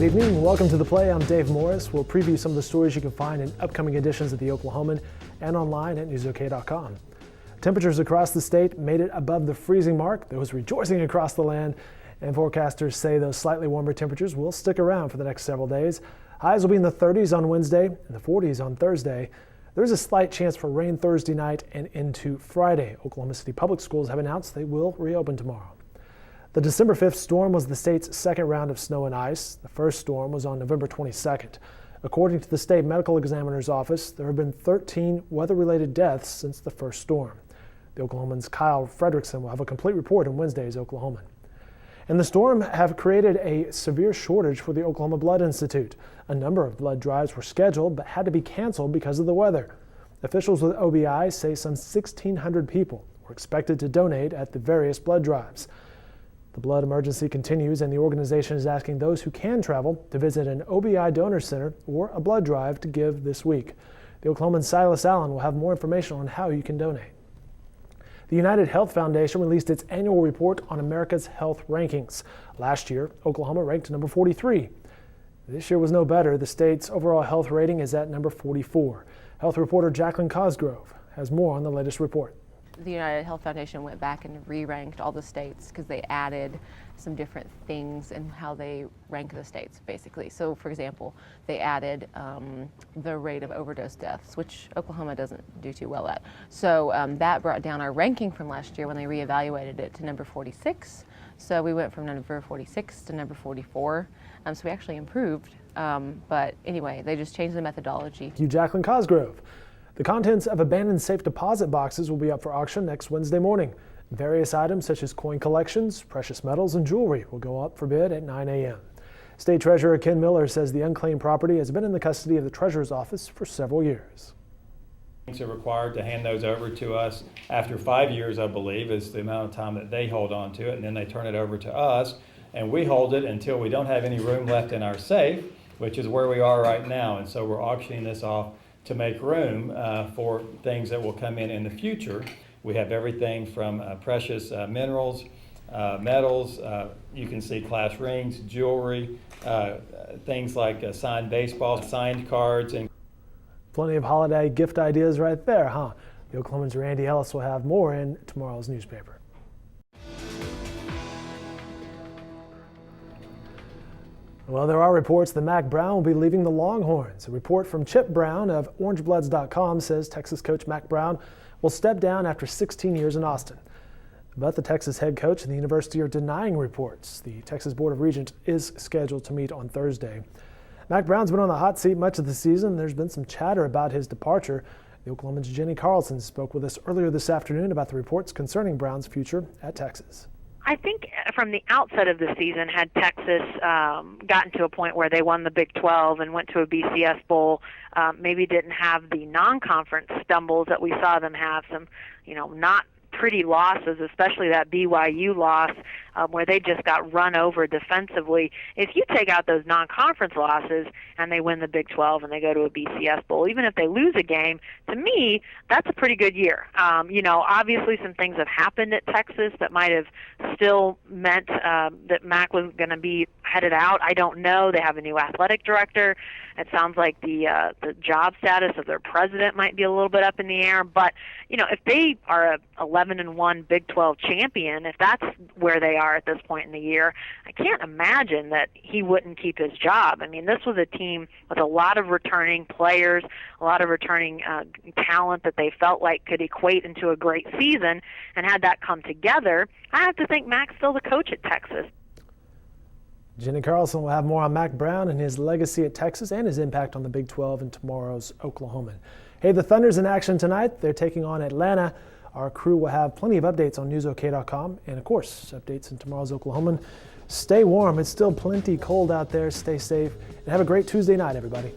good evening. Welcome to The Play. I'm Dave Morris. We'll preview some of the stories you can find in upcoming editions of The Oklahoman and online at newsok.com. Temperatures across the state made it above the freezing mark. There was rejoicing across the land, and forecasters say those slightly warmer temperatures will stick around for the next several days. Highs will be in the 30s on Wednesday and the 40s on Thursday. There's a slight chance for rain Thursday night and into Friday. Oklahoma City Public Schools have announced they will reopen tomorrow. The December 5th storm was the state's second round of snow and ice. The first storm was on November 22nd. According to the state medical examiner's office, there have been 13 weather-related deaths since the first storm. The Oklahoman's Kyle Fredrickson will have a complete report in Wednesday's Oklahoman. And the storm have created a severe shortage for the Oklahoma Blood Institute. A number of blood drives were scheduled but had to be canceled because of the weather. Officials with OBI say some 1,600 people were expected to donate at the various blood drives. The blood emergency continues, and the organization is asking those who can travel to visit an OBI donor center or a blood drive to give this week. The Oklahoman's Silas Allen will have more information on how you can donate. The United Health Foundation released its annual report on America's health rankings. Last year, Oklahoma ranked number 43. This year was no better. The state's overall health rating is at number 44. Health reporter Jacqueline Cosgrove has more on the latest report. The United Health Foundation went back and re-ranked all the states because they added some different things in how they rank the states, basically. So, for example, they added the rate of overdose deaths, which Oklahoma doesn't do too well at. So that brought down our ranking from last year when they reevaluated it to number 46. So we went from number 46 to number 44. So we actually improved. But anyway, they just changed the methodology. Thank you, Jacqueline Cosgrove. The contents of abandoned safe deposit boxes will be up for auction next Wednesday morning. Various items such as coin collections, precious metals, and jewelry will go up for bid at 9 a.m. State Treasurer Ken Miller says the unclaimed property has been in the custody of the Treasurer's office for several years. Are required to hand those over to us after 5 years, I believe, is the amount of time that they hold on to it, and then they turn it over to us, and we hold it until we don't have any room left in our safe, which is where we are right now. And so we're auctioning this off to make room for things that will come in the future. We have everything from precious minerals, metals, you can see class rings, jewelry, things like signed baseballs, signed cards. And plenty of holiday gift ideas right there, huh? The Oklahoman's Randy Ellis will have more in tomorrow's newspaper. Well, there are reports that Mack Brown will be leaving the Longhorns. A report from Chip Brown of OrangeBloods.com says Texas coach Mack Brown will step down after 16 years in Austin. But the Texas head coach and the university are denying reports. The Texas Board of Regents is scheduled to meet on Thursday. Mack Brown's been on the hot seat much of the season. There's been some chatter about his departure. The Oklahoman's Jenny Carlson spoke with us earlier this afternoon about the reports concerning Brown's future at Texas. I think from the outset of the season, had Texas gotten to a point where they won the Big 12 and went to a BCS Bowl, maybe didn't have the non-conference stumbles that we saw them have, some, not pretty losses, especially that BYU loss where they just got run over defensively. If you take out those non-conference losses and they win the Big 12 and they go to a BCS Bowl, even if they lose a game, to me, that's a pretty good year. Obviously some things have happened at Texas that might have still meant that Mack was going to be headed out. I don't know. They have a new athletic director. It sounds like the job status of their president might be a little bit up in the air. But, if they are a 11-1 Big 12 champion, if that's where they are at this point in the year, I can't imagine that he wouldn't keep his job. I mean, this was a team with a lot of returning players, a lot of returning talent that they felt like could equate into a great season, and had that come together, I have to think Mack's still the coach at Texas. Jenny Carlson will have more on Mack Brown and his legacy at Texas and his impact on the Big 12 in tomorrow's Oklahoman. Hey, the Thunder's in action tonight. They're taking on Atlanta. Our crew will have plenty of updates on newsok.com and, of course, updates in tomorrow's Oklahoman. Stay warm. It's still plenty cold out there. Stay safe and have a great Tuesday night, everybody.